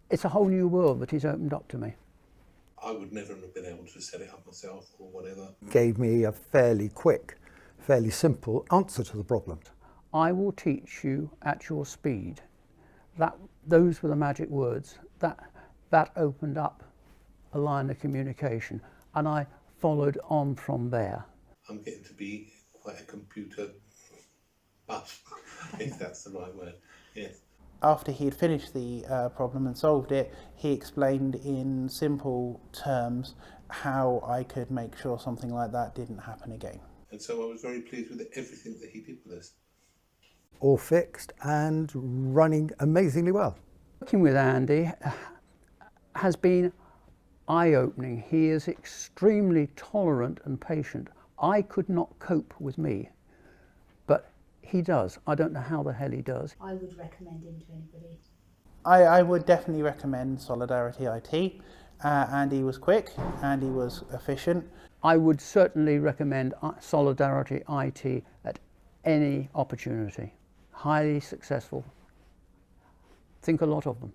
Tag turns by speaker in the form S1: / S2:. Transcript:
S1: It's a whole new world that he's opened up to me.
S2: I would never have been able to set it up myself or whatever.
S3: Gave me a fairly quick, fairly simple answer to the problem.
S1: I will teach you at your speed. Those were the magic words. That opened up a line of communication, and I followed on from there.
S2: I'm getting to be quite a computer buff, if that's the right word. Yes.
S4: After he had finished the problem and solved it, he explained in simple terms how I could make sure something like that didn't happen again.
S2: And so I was very pleased with everything that he did with us.
S3: All fixed and running amazingly well.
S1: Working with Andy has been eye-opening. He is extremely tolerant and patient. I could not cope with me, but he does. I don't know how the hell he does.
S5: I would recommend him to anybody.
S4: I would definitely recommend Solidarity IT. Andy was quick, Andy was efficient.
S1: I would certainly recommend Solidarity IT at any opportunity. Highly successful. Think a lot of them.